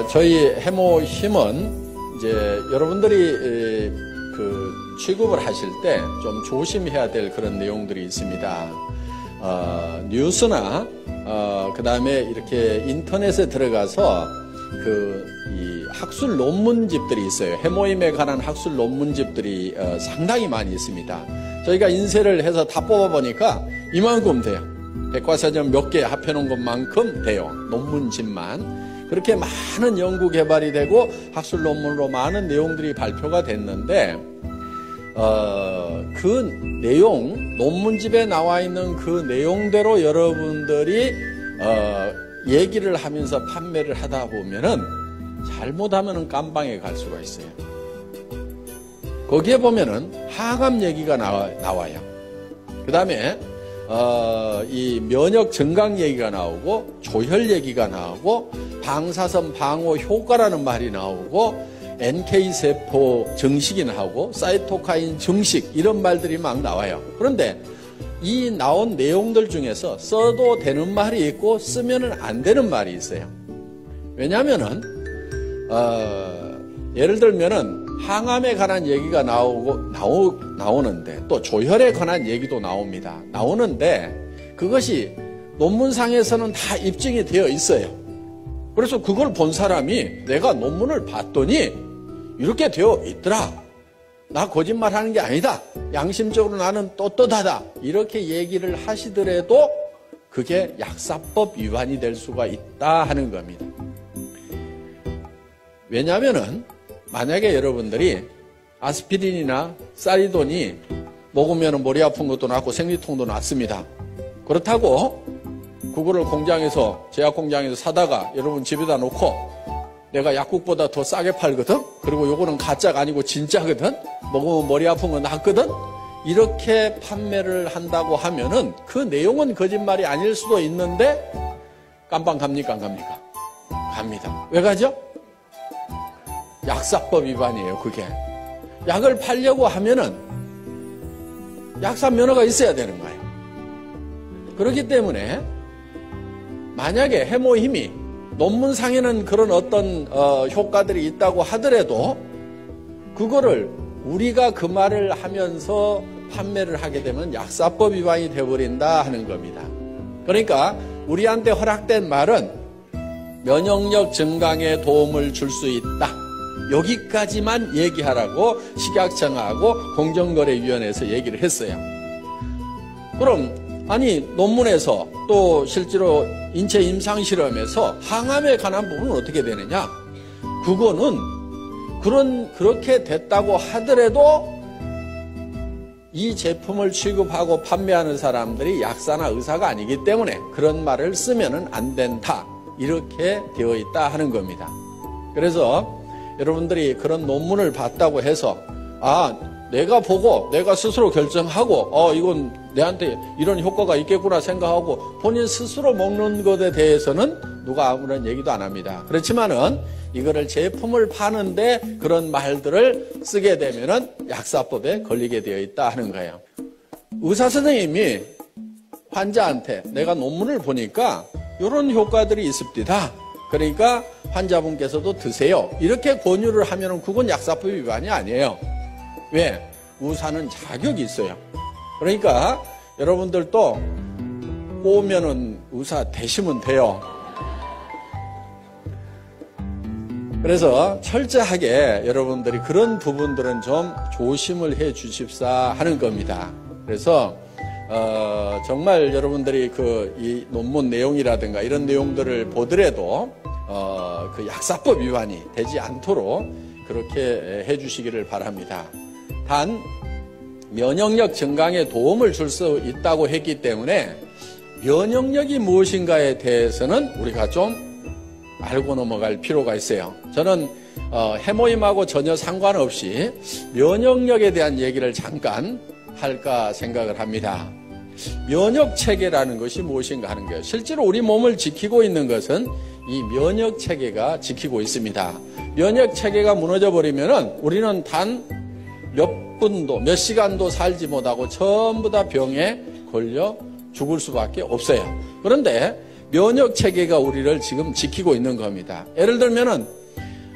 저희 해모힘은 이제 여러분들이 취급을 하실 때 좀 조심해야 될 그런 내용들이 있습니다. 뉴스나 그 다음에 이렇게 인터넷에 들어가서 이 학술 논문집들이 있어요. 해모임에 관한 학술 논문집들이 상당히 많이 있습니다. 저희가 인쇄를 해서 다 뽑아보니까 이만큼 돼요. 백과사전 몇 개 합해놓은 것만큼 돼요. 논문집만. 그렇게 많은 연구 개발이 되고 학술 논문으로 많은 내용들이 발표가 됐는데 그 내용, 논문집에 나와 있는 그 내용대로 여러분들이 얘기를 하면서 판매를 하다 보면은 잘못하면은 깜방에 갈 수가 있어요. 거기에 보면은 항암 얘기가 나와요. 그 다음에 이 면역 증강 얘기가 나오고 조혈 얘기가 나오고 방사선 방어 효과라는 말이 나오고 NK세포 증식이 나오고 사이토카인 증식 이런 말들이 막 나와요. 그런데 이 나온 내용들 중에서 써도 되는 말이 있고 쓰면은 안 되는 말이 있어요. 왜냐하면은 예를 들면은 항암에 관한 얘기가 나오는데 또 조혈에 관한 얘기도 나오는데 그것이 논문상에서는 다 입증이 되어 있어요. 그래서 그걸 본 사람이 내가 논문을 봤더니 이렇게 되어 있더라. 나 거짓말하는 게 아니다. 양심적으로 나는 떳떳하다. 이렇게 얘기를 하시더라도 그게 약사법 위반이 될 수가 있다 하는 겁니다. 왜냐하면은 만약에 여러분들이 아스피린이나 사리돈이 먹으면 머리 아픈 것도 낫고 생리통도 낫습니다. 그렇다고 그거를 공장에서 제약 공장에서 사다가 여러분 집에다 놓고 내가 약국보다 더 싸게 팔거든? 그리고 요거는 가짜가 아니고 진짜거든? 먹으면 머리 아픈 거 낫거든? 이렇게 판매를 한다고 하면은 그 내용은 거짓말이 아닐 수도 있는데 깜빵 갑니까? 안 갑니까? 갑니다. 왜 가죠? 약사법 위반이에요, 그게. 약을 팔려고 하면은 약사 면허가 있어야 되는 거예요. 그렇기 때문에 만약에 해모힘이 논문상에는 그런 어떤 효과들이 있다고 하더라도 그거를 우리가 그 말을 하면서 판매를 하게 되면 약사법 위반이 되어버린다 하는 겁니다. 그러니까 우리한테 허락된 말은 면역력 증강에 도움을 줄 수 있다. 여기까지만 얘기하라고 식약청하고 공정거래위원회에서 얘기를 했어요. 그럼 아니 논문에서 또 실제로 인체 임상실험에서 항암에 관한 부분은 어떻게 되느냐? 그거는 그렇게 됐다고 하더라도 이 제품을 취급하고 판매하는 사람들이 약사나 의사가 아니기 때문에 그런 말을 쓰면은 안 된다. 이렇게 되어 있다 하는 겁니다. 그래서 여러분들이 그런 논문을 봤다고 해서 내가 보고 내가 스스로 결정하고 이건 내한테 이런 효과가 있겠구나 생각하고 본인 스스로 먹는 것에 대해서는 누가 아무런 얘기도 안 합니다. 그렇지만은 이거를 제품을 파는데 그런 말들을 쓰게 되면은 약사법에 걸리게 되어 있다 하는 거예요. 의사 선생님이 환자한테 내가 논문을 보니까 이런 효과들이 있습니다. 그러니까 환자분께서도 드세요. 이렇게 권유를 하면은 그건 약사법 위반이 아니에요. 왜? 의사는 자격이 있어요. 그러니까 여러분들도 꼬우면은 의사 되시면 돼요. 그래서 철저하게 여러분들이 그런 부분들은 좀 조심을 해 주십사 하는 겁니다. 그래서 정말 여러분들이 이 논문 내용이라든가 이런 내용들을 보더라도 그 약사법 위반이 되지 않도록 그렇게 해 주시기를 바랍니다. 단 면역력 증강에 도움을 줄 수 있다고 했기 때문에 면역력이 무엇인가에 대해서는 우리가 좀 알고 넘어갈 필요가 있어요. 저는 해모임하고 전혀 상관없이 면역력에 대한 얘기를 잠깐 할까 생각을 합니다. 면역체계라는 것이 무엇인가 하는 거예요. 실제로 우리 몸을 지키고 있는 것은 이 면역체계가 지키고 있습니다. 면역체계가 무너져 버리면은 우리는 단 몇 분도 몇 시간도 살지 못하고 전부 다 병에 걸려 죽을 수밖에 없어요. 그런데 면역 체계가 우리를 지금 지키고 있는 겁니다. 예를 들면은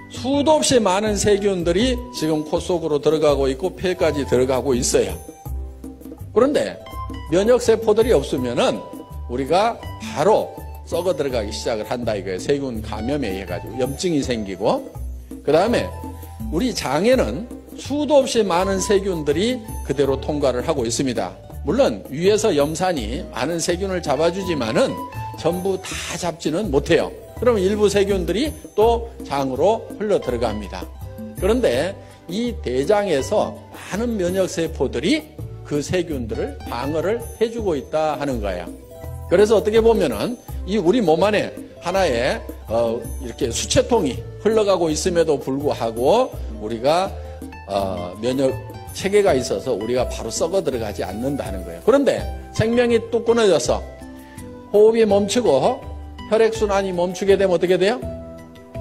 수도 없이 많은 세균들이 지금 코 속으로 들어가고 있고 폐까지 들어가고 있어요. 그런데 면역 세포들이 없으면은 우리가 바로 썩어 들어가기 시작을 한다 이거예요. 세균 감염에 의해 가지고 염증이 생기고, 그 다음에 우리 장에는 수도 없이 많은 세균들이 그대로 통과를 하고 있습니다. 물론 위에서 염산이 많은 세균을 잡아주지만은 전부 다 잡지는 못해요. 그러면 일부 세균들이 또 장으로 흘러 들어갑니다. 그런데 이 대장에서 많은 면역세포들이 그 세균들을 방어를 해주고 있다 하는 거예요. 그래서 어떻게 보면은 이 우리 몸 안에 하나의 이렇게 수채통이 흘러가고 있음에도 불구하고 우리가 면역 체계가 있어서 우리가 바로 썩어 들어가지 않는다는 거예요. 그런데 생명이 뚝 끊어져서 호흡이 멈추고 혈액순환이 멈추게 되면 어떻게 돼요?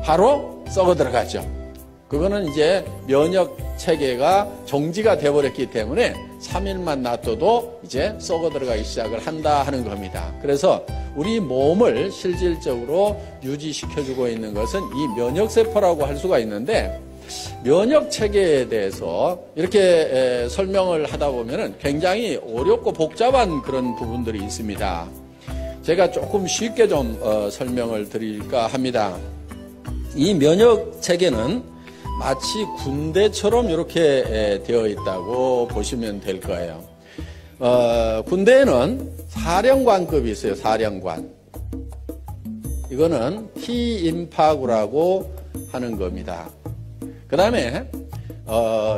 바로 썩어 들어가죠. 그거는 이제 면역 체계가 정지가 되어버렸기 때문에 3일만 놔둬도 이제 썩어 들어가기 시작을 한다 하는 겁니다. 그래서 우리 몸을 실질적으로 유지시켜주고 있는 것은 이 면역세포라고 할 수가 있는데, 면역 체계에 대해서 이렇게 설명을 하다 보면은 굉장히 어렵고 복잡한 그런 부분들이 있습니다. 제가 조금 쉽게 좀 설명을 드릴까 합니다. 이 면역 체계는 마치 군대처럼 이렇게 되어 있다고 보시면 될 거예요. 군대에는 사령관급이 있어요. 사령관. 이거는 T임파구라고 하는 겁니다. 그 다음에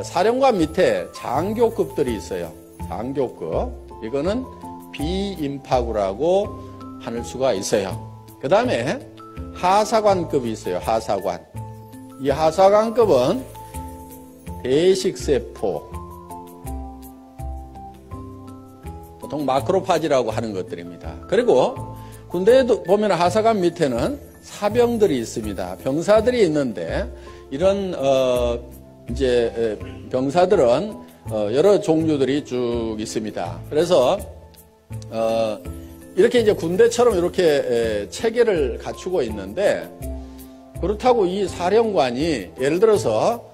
사령관 밑에 장교급들이 있어요. 장교급. 이거는 B임파구라고 할 수가 있어요. 그 다음에 하사관급이 있어요. 하사관. 이 하사관급은 대식세포, 보통 마크로파지라고 하는 것들입니다. 그리고 군대에도 보면 하사관 밑에는 사병들이 있습니다. 병사들이 있는데 이런 이제 병사들은 여러 종류들이 쭉 있습니다. 그래서 이렇게 이제 군대처럼 이렇게 체계를 갖추고 있는데, 그렇다고 이 사령관이 예를 들어서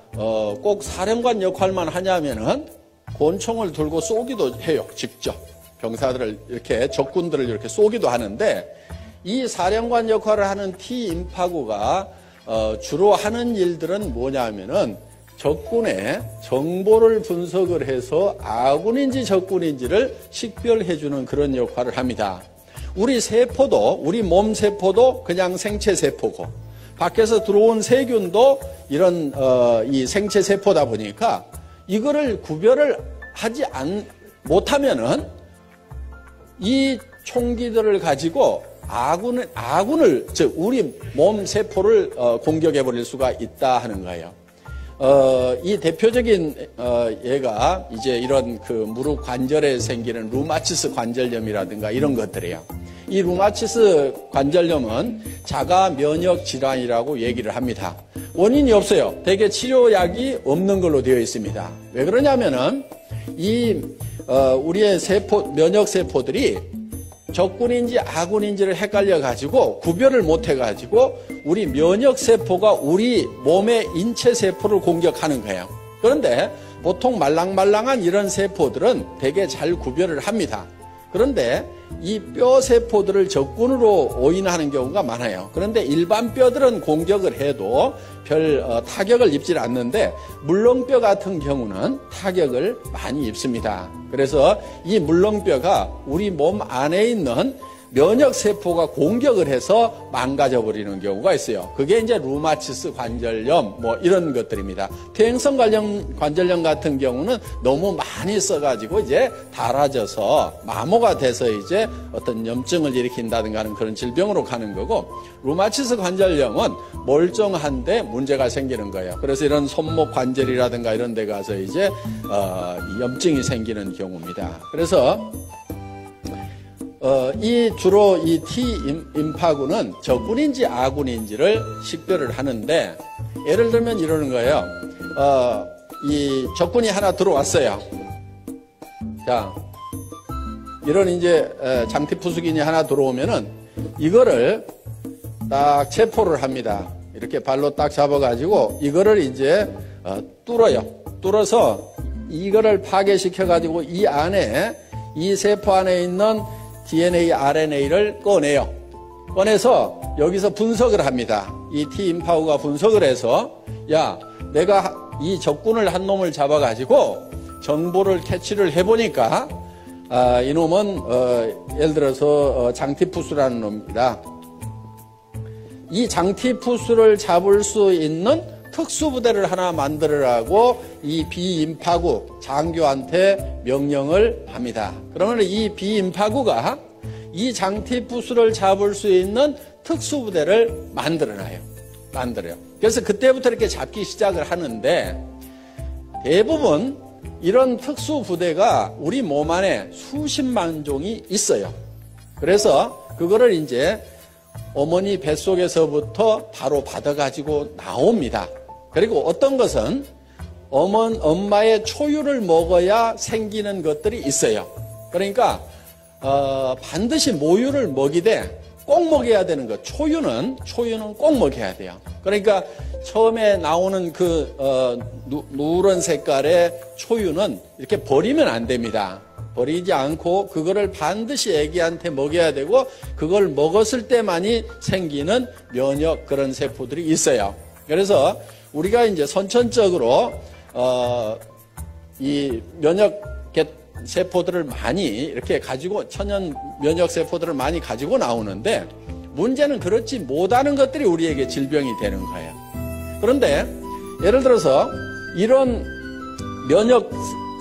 꼭 사령관 역할만 하냐면은 권총을 들고 쏘기도 해요. 직접 병사들을 이렇게 적군들을 이렇게 쏘기도 하는데, 이 사령관 역할을 하는 T임파구가 주로 하는 일들은 뭐냐면은 적군의 정보를 분석을 해서 아군인지 적군인지를 식별해주는 그런 역할을 합니다. 우리 세포도, 우리 몸 세포도 그냥 생체 세포고, 밖에서 들어온 세균도 이런 이 생체 세포다 보니까 이거를 구별을 하지 못하면은 이 총기들을 가지고 아군을 즉 우리 몸 세포를 공격해 버릴 수가 있다 하는 거예요. 이 대표적인 예가 이제 이런 그 무릎 관절에 생기는 루마티스 관절염이라든가 이런 것들이에요. 이 루마티스 관절염은 자가 면역 질환이라고 얘기를 합니다. 원인이 없어요. 대개 치료약이 없는 걸로 되어 있습니다. 왜 그러냐면은 우리의 면역 세포들이 적군인지 아군인지를 헷갈려 가지고 구별을 못 해 가지고 우리 면역 세포가 우리 몸의 인체 세포를 공격하는 거예요. 그런데 보통 말랑말랑한 이런 세포들은 되게 잘 구별을 합니다. 그런데 이 뼈 세포들을 적군으로 오인하는 경우가 많아요. 그런데 일반 뼈들은 공격을 해도 별 타격을 입질 않는데 물렁뼈 같은 경우는 타격을 많이 입습니다. 그래서 이 물렁뼈가 우리 몸 안에 있는 면역세포가 공격을 해서 망가져 버리는 경우가 있어요. 그게 이제 루마티스 관절염 뭐 이런 것들입니다. 퇴행성 관절염 같은 경우는 너무 많이 써가지고 이제 닳아져서 마모가 돼서 이제 어떤 염증을 일으킨다든가 하는 그런 질병으로 가는 거고, 루마티스 관절염은 멀쩡한데 문제가 생기는 거예요. 그래서 이런 손목 관절이라든가 이런 데 가서 이제 염증이 생기는 경우입니다. 그래서 주로 이 T임파구는 적군인지 아군인지를 식별을 하는데, 예를 들면 이러는 거예요. 이 적군이 하나 들어왔어요. 자, 이런 이제 장티푸스균이 하나 들어오면은 이거를 딱 체포를 합니다. 이렇게 발로 딱 잡아가지고 이거를 이제 뚫어요. 뚫어서 이거를 파괴시켜가지고 이 안에, 이 세포 안에 있는 DNA, RNA를 꺼내요. 꺼내서 여기서 분석을 합니다. 이 T임파구가 분석을 해서, 야, 내가 이 적군을 한 놈을 잡아가지고 정보를 캐치를 해보니까, 이놈은, 예를 들어서, 장티푸스라는 놈입니다. 이 장티푸스를 잡을 수 있는 특수부대를 하나 만들으라고 이 비임파구 장교한테 명령을 합니다. 그러면 이 비임파구가 이 장티푸스를 잡을 수 있는 특수부대를 만들어요. 그래서 그때부터 이렇게 잡기 시작을 하는데, 대부분 이런 특수부대가 우리 몸 안에 수십만 종이 있어요. 그래서 그거를 이제 어머니 뱃속에서부터 바로 받아가지고 나옵니다. 그리고 어떤 것은 엄마의 초유를 먹어야 생기는 것들이 있어요. 그러니까 반드시 모유를 먹이되 꼭 먹여야 되는 것. 초유는 꼭 먹여야 돼요. 그러니까 처음에 나오는 그 누런 색깔의 초유는 이렇게 버리면 안 됩니다. 버리지 않고 그거를 반드시 애기한테 먹여야 되고, 그걸 먹었을 때만이 생기는 면역 그런 세포들이 있어요. 그래서 우리가 이제 선천적으로 이 면역 세포들을 많이 이렇게 가지고, 천연 면역 세포들을 많이 가지고 나오는데, 문제는 그렇지 못하는 것들이 우리에게 질병이 되는 거예요. 그런데 예를 들어서 이런 면역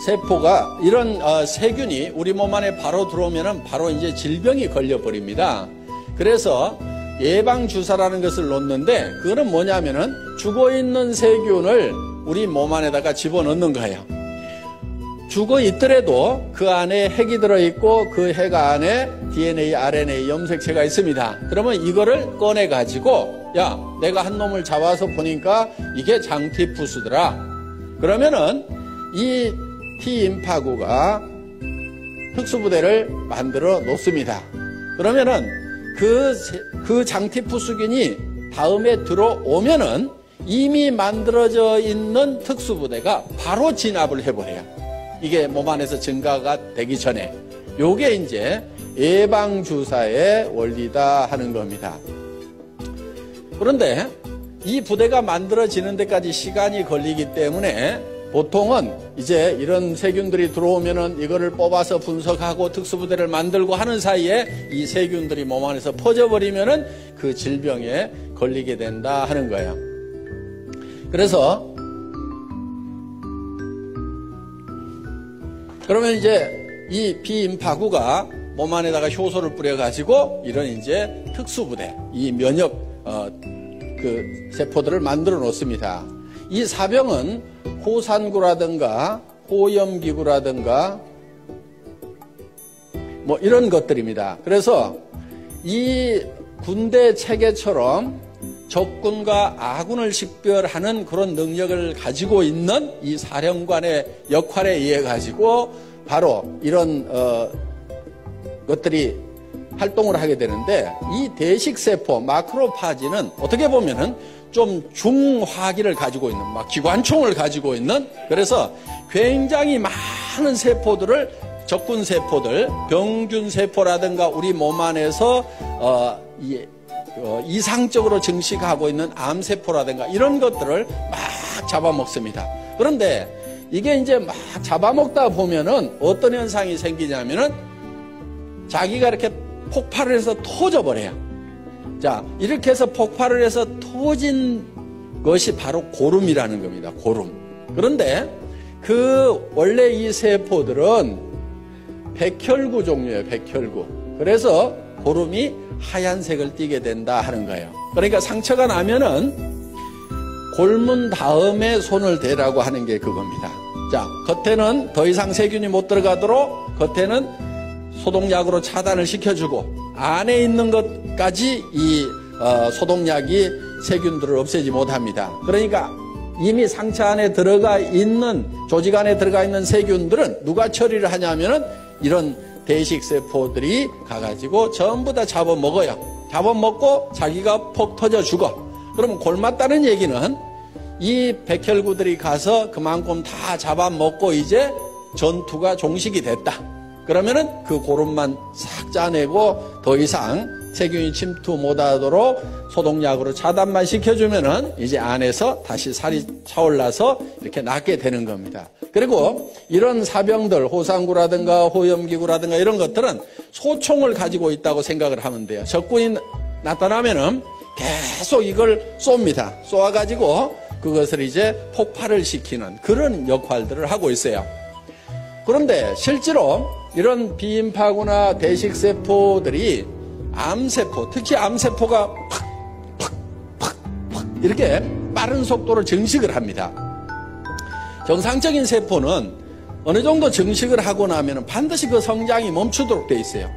세포가, 이런 세균이 우리 몸 안에 바로 들어오면은 바로 이제 질병이 걸려버립니다. 그래서 예방주사라는 것을 놓는데, 그거는 뭐냐면은 죽어있는 세균을 우리 몸 안에다가 집어넣는 거예요. 죽어 있더라도 그 안에 핵이 들어있고 그 핵 안에 DNA, RNA 염색체가 있습니다. 그러면 이거를 꺼내가지고, 야, 내가 한 놈을 잡아서 보니까 이게 장티푸스더라. 그러면은 이 T임파구가 특수부대를 만들어 놓습니다. 그러면은 그 장티푸스균이 다음에 들어오면은 이미 만들어져 있는 특수부대가 바로 진압을 해버려요. 이게 몸 안에서 증가가 되기 전에. 요게 이제 예방주사의 원리다 하는 겁니다. 그런데 이 부대가 만들어지는 데까지 시간이 걸리기 때문에 보통은 이제 이런 세균들이 들어오면은 이거를 뽑아서 분석하고 특수부대를 만들고 하는 사이에 이 세균들이 몸 안에서 퍼져버리면은 그 질병에 걸리게 된다 하는 거예요. 그래서 그러면 이제 이 비임파구가 몸 안에다가 효소를 뿌려가지고 이런 이제 특수부대, 이 면역 그 세포들을 만들어 놓습니다. 이 사병은 호산구라든가 호염기구라든가 뭐 이런 것들입니다. 그래서 이 군대 체계처럼 적군과 아군을 식별하는 그런 능력을 가지고 있는 이 사령관의 역할에 의해 가지고 바로 이런 것들이 활동을 하게 되는데, 이 대식세포 마크로파지는 어떻게 보면은 좀 중화기를 가지고 있는, 막 기관총을 가지고 있는, 그래서 굉장히 많은 세포들을, 적군 세포들, 병균 세포라든가 우리 몸 안에서 이상적으로 증식하고 있는 암세포라든가 이런 것들을 막 잡아먹습니다. 그런데 이게 이제 막 잡아먹다 보면은 어떤 현상이 생기냐면은 자기가 이렇게 폭발을 해서 터져버려요. 자, 이렇게 해서 폭발을 해서 터진 것이 바로 고름이라는 겁니다. 고름. 그런데 원래 이 세포들은 백혈구 종류예요. 백혈구. 그래서 고름이 하얀색을 띠게 된다 하는 거예요. 그러니까 상처가 나면은 곪은 다음에 손을 대라고 하는 게 그겁니다. 자, 겉에는 더 이상 세균이 못 들어가도록 겉에는 소독약으로 차단을 시켜주고, 안에 있는 것까지 이 소독약이 세균들을 없애지 못합니다. 그러니까 이미 상처 안에 들어가 있는, 조직 안에 들어가 있는 세균들은 누가 처리를 하냐면은 이런 대식세포들이 가가지고 전부 다 잡아먹어요. 잡아먹고 자기가 폭 터져 죽어. 그러면 골맞다는 얘기는 이 백혈구들이 가서 그만큼 다 잡아먹고 이제 전투가 종식이 됐다. 그러면은 그 고름만 싹 짜내고 더 이상 세균이 침투 못하도록 소독약으로 차단만 시켜주면은 이제 안에서 다시 살이 차올라서 이렇게 낫게 되는 겁니다. 그리고 이런 사병들, 호상구라든가 호염기구라든가 이런 것들은 소총을 가지고 있다고 생각을 하면 돼요. 적군이 나타나면은 계속 이걸 쏩니다. 쏘아가지고 그것을 이제 폭발을 시키는 그런 역할들을 하고 있어요. 그런데 실제로 이런 비인파구나 대식세포들이 암세포, 특히 암세포가 팍 이렇게 빠른 속도로 증식을 합니다. 정상적인 세포는 어느 정도 증식을 하고 나면 반드시 그 성장이 멈추도록 돼 있어요.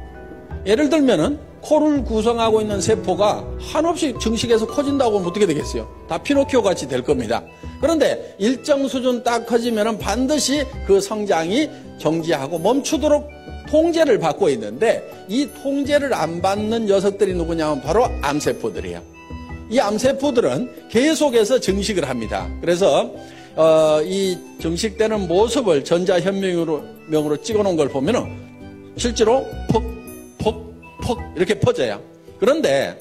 예를 들면은 코를 구성하고 있는 세포가 한없이 증식해서 커진다고 하면 어떻게 되겠어요? 다 피노키오 같이 될 겁니다. 그런데 일정 수준 딱 커지면은 반드시 그 성장이 정지하고 멈추도록 통제를 받고 있는데 이 통제를 안 받는 녀석들이 누구냐면 바로 암세포들이에요. 이 암세포들은 계속해서 증식을 합니다. 그래서 이 증식되는 모습을 전자현미경으로 찍어놓은 걸 보면은 실제로 퍽 이렇게 퍼져요. 그런데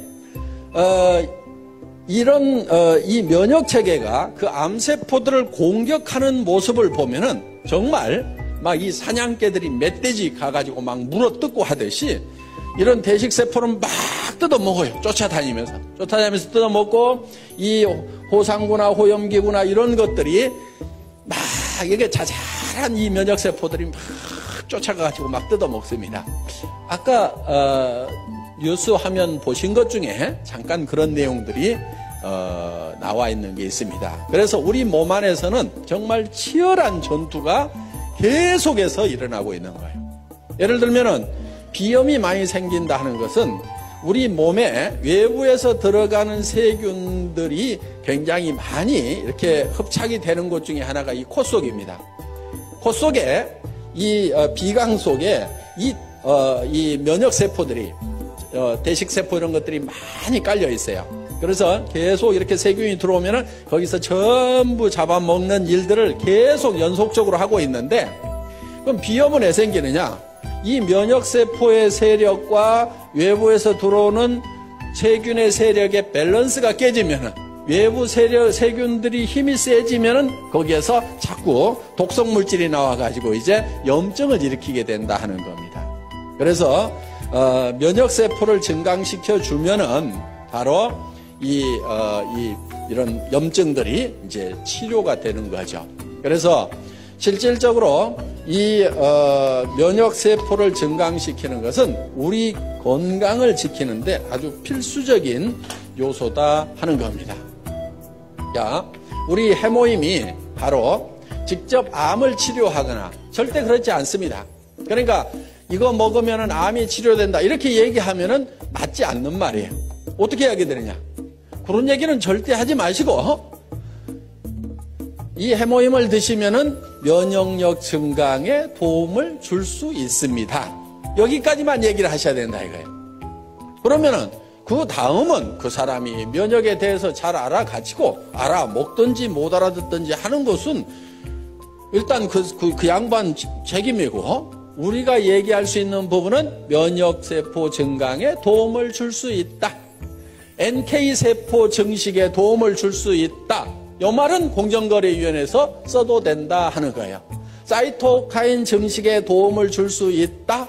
이런 이 면역 체계가 그 암세포들을 공격하는 모습을 보면은 정말 막 이 사냥개들이 멧돼지 가가지고 막 물어뜯고 하듯이 이런 대식세포는 막 뜯어먹어요. 쫓아다니면서 뜯어먹고 이 호상구나 호염기구나 이런 것들이 막 이게 자잘한 이 면역세포들이 막 쫓아가가지고 막 뜯어먹습니다. 아까 뉴스 화면 보신 것 중에 잠깐 그런 내용들이 나와 있는 게 있습니다. 그래서 우리 몸 안에서는 정말 치열한 전투가 계속해서 일어나고 있는 거예요. 예를 들면은 비염이 많이 생긴다 하는 것은 우리 몸에 외부에서 들어가는 세균들이 굉장히 많이 이렇게 흡착이 되는 것 중에 하나가 이 코 속입니다. 코 속에 이 비강 속에 이 면역세포들이 대식세포 이런 것들이 많이 깔려 있어요. 그래서 계속 이렇게 세균이 들어오면은 거기서 전부 잡아먹는 일들을 계속 연속적으로 하고 있는데 그럼 비염은 왜 생기느냐? 이 면역세포의 세력과 외부에서 들어오는 세균의 세력의 밸런스가 깨지면은 외부 세균들이 힘이 세지면은 거기에서 자꾸 독성물질이 나와가지고 이제 염증을 일으키게 된다 하는 겁니다. 그래서 면역세포를 증강시켜 주면은 바로 이런 염증들이 이제 치료가 되는 거죠. 그래서 실질적으로 이 면역세포를 증강시키는 것은 우리 건강을 지키는데 아주 필수적인 요소다 하는 겁니다. 자, 우리 해모임이 바로 직접 암을 치료하거나 절대 그렇지 않습니다. 그러니까 이거 먹으면 암이 치료된다 이렇게 얘기하면은 맞지 않는 말이에요. 어떻게 하게 되느냐? 그런 얘기는 절대 하지 마시고 이 해모임을 드시면은 면역력 증강에 도움을 줄 수 있습니다. 여기까지만 얘기를 하셔야 된다 이거예요. 그러면은 그 다음은 그 사람이 면역에 대해서 잘 알아가지고 알아먹든지 못 알아듣든지 하는 것은 일단 그 양반 책임이고 우리가 얘기할 수 있는 부분은 면역세포 증강에 도움을 줄 수 있다. NK세포 증식에 도움을 줄 수 있다. 이 말은 공정거래위원회에서 써도 된다 하는 거예요. 사이토카인 증식에 도움을 줄 수 있다.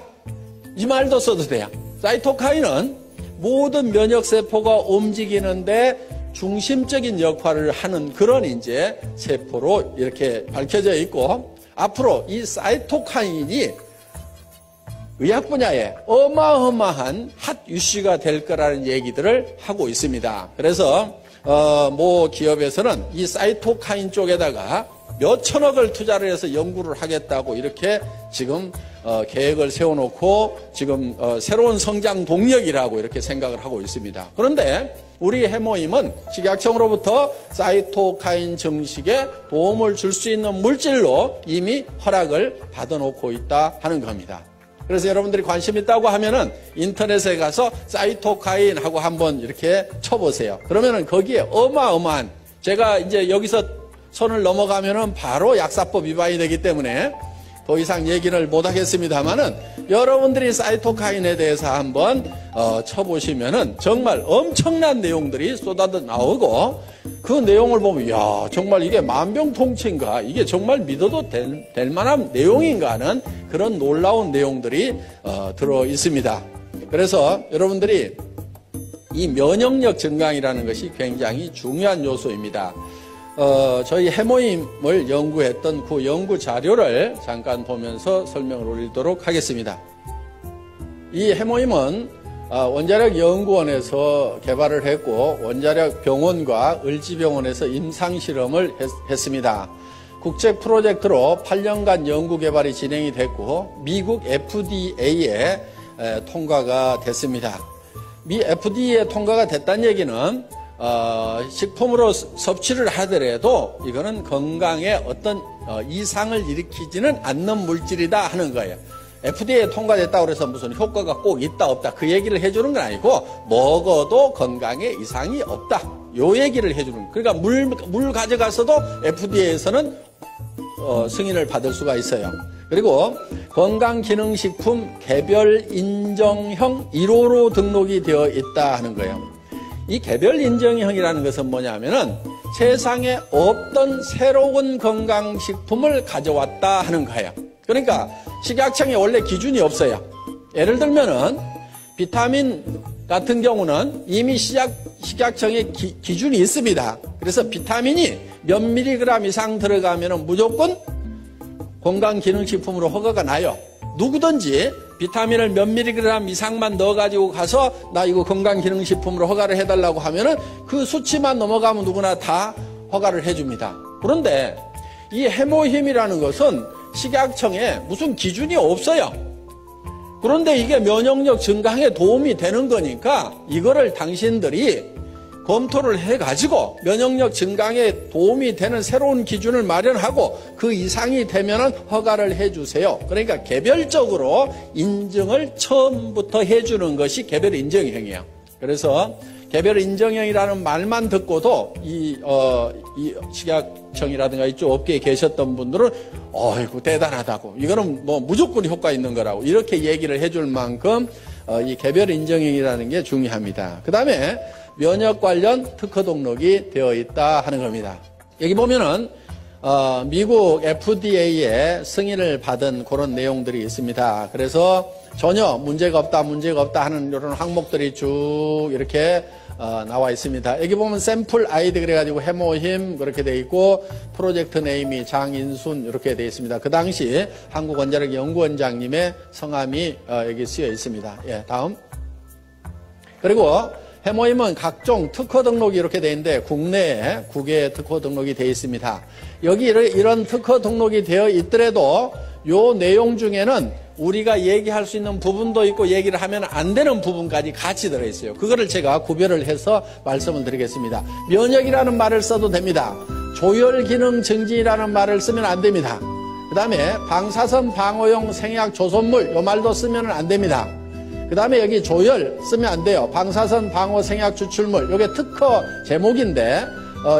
이 말도 써도 돼요. 사이토카인은 모든 면역세포가 움직이는데 중심적인 역할을 하는 그런 이제 세포로 이렇게 밝혀져 있고 앞으로 이 사이토카인이 의학 분야에 어마어마한 핫 이슈가 될 거라는 얘기들을 하고 있습니다. 그래서 모 기업에서는 이 사이토카인 쪽에다가 몇 천억을 투자를 해서 연구를 하겠다고 이렇게 지금 계획을 세워놓고 지금 새로운 성장 동력이라고 이렇게 생각을 하고 있습니다. 그런데 우리 해모임은 식약청으로부터 사이토카인 증식에 도움을 줄 수 있는 물질로 이미 허락을 받아놓고 있다 하는 겁니다. 그래서 여러분들이 관심 있다고 하면은 인터넷에 가서 사이토카인하고 한번 이렇게 쳐보세요. 그러면은 거기에 어마어마한, 제가 이제 여기서 선을 넘어가면은 바로 약사법 위반이 되기 때문에 더 이상 얘기를 못 하겠습니다만은 여러분들이 사이토카인에 대해서 한번 쳐보시면은 정말 엄청난 내용들이 쏟아져 나오고, 그 내용을 보면 야, 정말 이게 만병통치인가, 이게 정말 믿어도 될 만한 내용인가 하는 그런 놀라운 내용들이 들어 있습니다. 그래서 여러분들이 이 면역력 증강이라는 것이 굉장히 중요한 요소입니다. 저희 해모임을 연구했던 그 연구 자료를 잠깐 보면서 설명을 올리도록 하겠습니다. 이 해모임은 원자력 연구원에서 개발을 했고, 원자력 병원과 을지병원에서 임상실험을 했습니다. 국제 프로젝트로 8년간 연구 개발이 진행이 됐고, 미국 FDA에 통과가 됐습니다. 미 FDA에 통과가 됐다는 얘기는 식품으로 섭취를 하더라도 이거는 건강에 어떤 이상을 일으키지는 않는 물질이다 하는 거예요. FDA에 통과됐다고 해서 무슨 효과가 꼭 있다 없다 그 얘기를 해주는 건 아니고, 먹어도 건강에 이상이 없다 요 얘기를 해주는 거예요. 그러니까 물 가져가서도 FDA에서는 승인을 받을 수가 있어요. 그리고 건강기능식품 개별 인정형 1호로 등록이 되어 있다 하는 거예요. 이 개별 인정형이라는 것은 뭐냐면은 세상에 없던 새로운 건강식품을 가져왔다 하는 거예요. 그러니까 식약청에 원래 기준이 없어요. 예를 들면은 비타민 같은 경우는 이미 식약청에 기준이 있습니다. 그래서 비타민이 몇 밀리그램 이상 들어가면은 무조건 건강기능식품으로 허가가 나요. 누구든지 비타민을 몇 밀리그램 이상만 넣어가지고 가서 나 이거 건강기능식품으로 허가를 해달라고 하면은 그 수치만 넘어가면 누구나 다 허가를 해줍니다. 그런데 이 해모힘이라는 것은 식약청에 무슨 기준이 없어요. 그런데 이게 면역력 증강에 도움이 되는 거니까 이거를 당신들이 검토를 해가지고 면역력 증강에 도움이 되는 새로운 기준을 마련하고 그 이상이 되면은 허가를 해주세요. 그러니까 개별적으로 인증을 처음부터 해주는 것이 개별 인정형이에요. 그래서 개별 인정형이라는 말만 듣고도 이 식약청이라든가 이쪽 업계에 계셨던 분들은 어이구 대단하다고, 이거는 뭐 무조건 효과 있는 거라고 이렇게 얘기를 해줄 만큼 이 개별 인정형이라는 게 중요합니다. 그 다음에 면역 관련 특허 등록이 되어 있다 하는 겁니다. 여기 보면은 미국 FDA에 승인을 받은 그런 내용들이 있습니다. 그래서 전혀 문제가 없다 하는 이런 항목들이 쭉 이렇게 나와 있습니다. 여기 보면 샘플 아이디 그래가지고 해모힘 그렇게 돼 있고, 프로젝트 네임이 장인순 이렇게 돼 있습니다. 그 당시 한국원자력 연구원장님의 성함이 여기 쓰여 있습니다. 예, 다음. 그리고 해모힘은 각종 특허 등록이 이렇게 돼 있는데 국내에 9개의 특허 등록이 되어 있습니다. 여기 이런 특허 등록이 되어 있더라도 요 내용 중에는 우리가 얘기할 수 있는 부분도 있고 얘기를 하면 안 되는 부분까지 같이 들어있어요. 그거를 제가 구별을 해서 말씀을 드리겠습니다. 면역이라는 말을 써도 됩니다. 조혈기능 증진이라는 말을 쓰면 안 됩니다. 그 다음에 방사선 방어용 생약 조선물 요 말도 쓰면 안 됩니다. 그 다음에 여기 조혈 쓰면 안 돼요. 방사선 방어 생약 추출물, 이게 특허 제목인데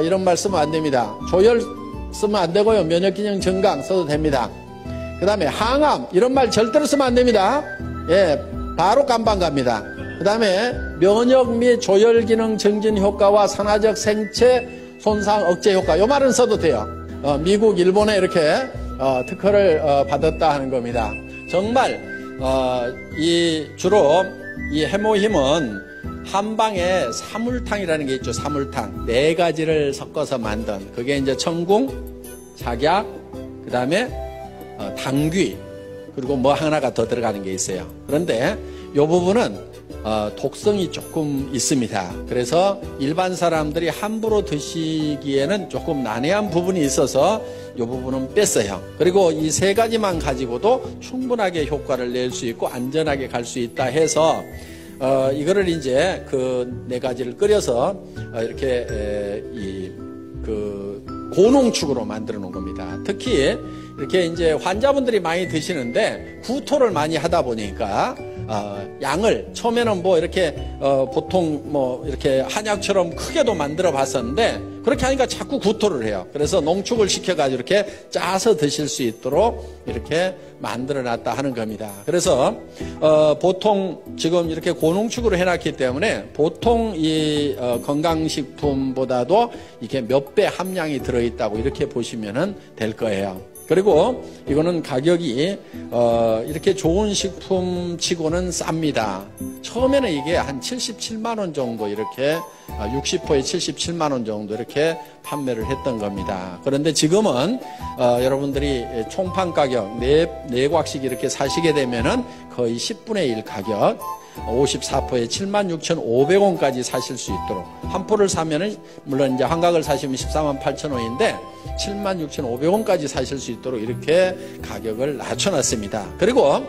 이런 말 쓰면 안 됩니다. 조혈 쓰면 안 되고요. 면역기능 증강 써도 됩니다. 그 다음에 항암 이런 말 절대로 쓰면 안 됩니다. 예, 바로 깜빵 갑니다. 그 다음에 면역 및 조혈기능 증진 효과와 산화적 생체 손상 억제 효과, 이 말은 써도 돼요. 미국, 일본에 이렇게 특허를 받았다 하는 겁니다. 정말 주로 이 해모힘은 한방에 사물탕이라는 게 있죠. 사물탕 4가지를 섞어서 만든, 그게 이제 청궁, 작약, 그 다음에 당귀, 그리고 뭐 하나가 더 들어가는 게 있어요. 그런데 이 부분은 독성이 조금 있습니다. 그래서 일반 사람들이 함부로 드시기에는 조금 난해한 부분이 있어서 이 부분은 뺐어요. 그리고 이 3가지만 가지고도 충분하게 효과를 낼 수 있고 안전하게 갈 수 있다 해서 이거를 이제 그 4가지를 끓여서 이렇게 그 고농축으로 만들어 놓은 겁니다. 특히 이렇게 이제 환자분들이 많이 드시는데 구토를 많이 하다 보니까 양을 처음에는 뭐 이렇게 보통 뭐 이렇게 한약처럼 크게도 만들어 봤었는데 그렇게 하니까 자꾸 구토를 해요. 그래서 농축을 시켜가지고 이렇게 짜서 드실 수 있도록 이렇게 만들어 놨다 하는 겁니다. 그래서 보통 지금 이렇게 고농축으로 해놨기 때문에 보통 이 건강식품보다도 이게 몇 배 함량이 들어있다고 이렇게 보시면 될 거예요. 그리고 이거는 가격이 이렇게 좋은 식품 치고는 쌉니다. 처음에는 이게 한 77만 원 정도 이렇게 60호에 77만 원 정도 이렇게 판매를 했던 겁니다. 그런데 지금은 여러분들이 총판 가격 4곽씩 이렇게 사시게 되면은 거의 10분의 1 가격 54포에 76,500원까지 사실 수 있도록 한 포를 사면은 물론 이제 한각을 사시면 148,000원인데 76,500원까지 사실 수 있도록 이렇게 가격을 낮춰놨습니다. 그리고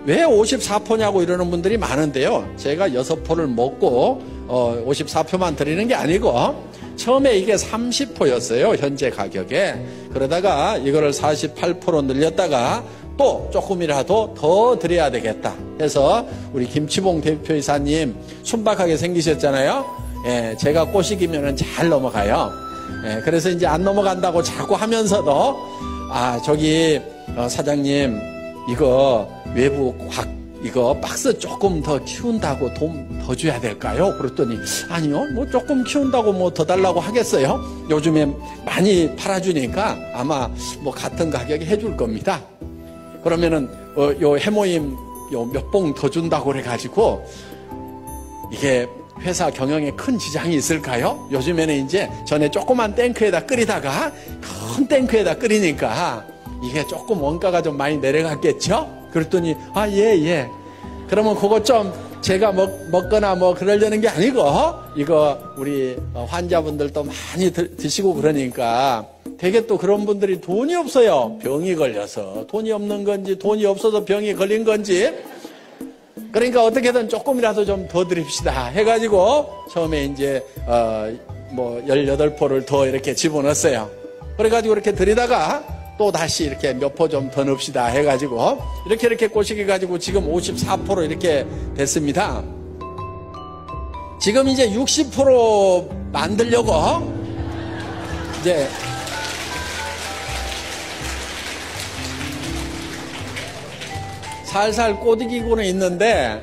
왜 54포냐고 이러는 분들이 많은데요. 제가 6포를 먹고 54포만 드리는 게 아니고 처음에 이게 30포였어요. 현재 가격에. 그러다가 이거를 48포로 늘렸다가 또 조금이라도 더 드려야 되겠다 해서 우리 김치봉 대표이사님 순박하게 생기셨잖아요. 예, 제가 꼬시기면은 잘 넘어가요. 예, 그래서 이제 안 넘어간다고 자꾸 하면서도 저기 사장님 이거 외부 이거 박스 조금 더 키운다고 돈 더 줘야 될까요? 그랬더니 아니요, 뭐 조금 키운다고 뭐 더 달라고 하겠어요? 요즘에 많이 팔아주니까 아마 뭐 같은 가격에 해줄 겁니다. 그러면은 요 해모임 요 몇 봉 더 준다고 그래가지고 이게 회사 경영에 큰 지장이 있을까요? 요즘에는 이제 전에 조그만 탱크에다 끓이다가 큰 탱크에다 끓이니까 이게 조금 원가가 좀 많이 내려갔겠죠? 그랬더니 예. 그러면 그거 좀 제가 먹거나 뭐 그러려는 게 아니고 이거 우리 환자분들도 많이 드시고 그러니까 되게 또 그런 분들이 돈이 없어요. 병이 걸려서 돈이 없는 건지 돈이 없어서 병이 걸린 건지 그러니까 어떻게든 조금이라도 좀 더 드립시다 해가지고 처음에 이제 뭐 18포를 더 이렇게 집어넣었어요. 그래가지고 이렇게 드리다가 또 다시 이렇게 몇 포 좀 더 넣읍시다 해가지고 이렇게 꼬시게 가지고 지금 54포로 이렇게 됐습니다. 지금 이제 60% 만들려고 이제 살살 꼬드기고는 있는데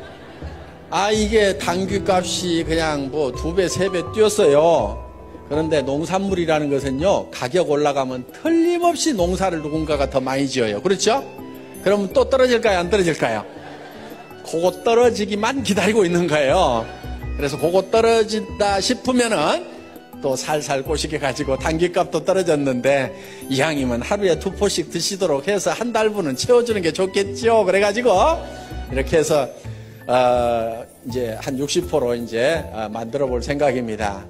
이게 당귀값이 그냥 뭐 2배, 3배 뛰었어요. 그런데 농산물이라는 것은요, 가격 올라가면 틀림없이 농사를 누군가가 더 많이 지어요. 그렇죠? 그러면 또 떨어질까요? 안 떨어질까요? 그거 떨어지기만 기다리고 있는 거예요. 그래서 그거 떨어진다 싶으면은 또 살살 꼬시게 가지고 당귀값도 떨어졌는데 이왕이면 하루에 2포씩 드시도록 해서 한 달분은 채워주는 게 좋겠죠. 그래가지고 이렇게 해서 이제 한 60포로 이제 만들어 볼 생각입니다.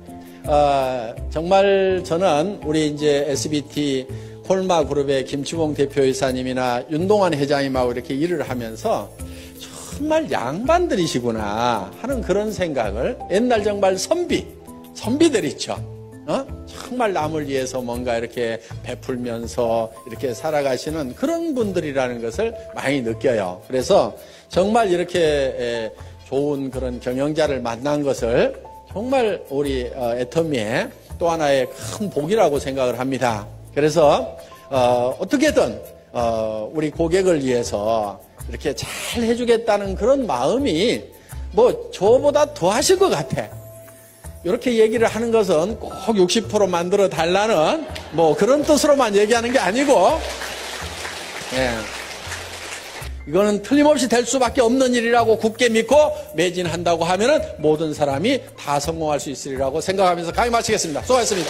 정말 저는 우리 이제 SBT 콜마 그룹의 김치봉 대표이사님이나 윤동환 회장님하고 이렇게 일을 하면서 정말 양반들이시구나 하는 그런 생각을 옛날 정말 선비들 있죠. 정말 남을 위해서 뭔가 이렇게 베풀면서 이렇게 살아가시는 그런 분들이라는 것을 많이 느껴요. 그래서 정말 이렇게 좋은 그런 경영자를 만난 것을 정말 우리 애터미의 또 하나의 큰 복이라고 생각을 합니다. 그래서 어떻게든 우리 고객을 위해서 이렇게 잘 해주겠다는 그런 마음이 뭐 저보다 더 하실 것 같아. 이렇게 얘기를 하는 것은 꼭 60% 만들어 달라는 뭐 그런 뜻으로만 얘기하는 게 아니고 이거는 틀림없이 될 수밖에 없는 일이라고 굳게 믿고 매진한다고 하면은 모든 사람이 다 성공할 수 있으리라고 생각하면서 강의 마치겠습니다. 수고하셨습니다.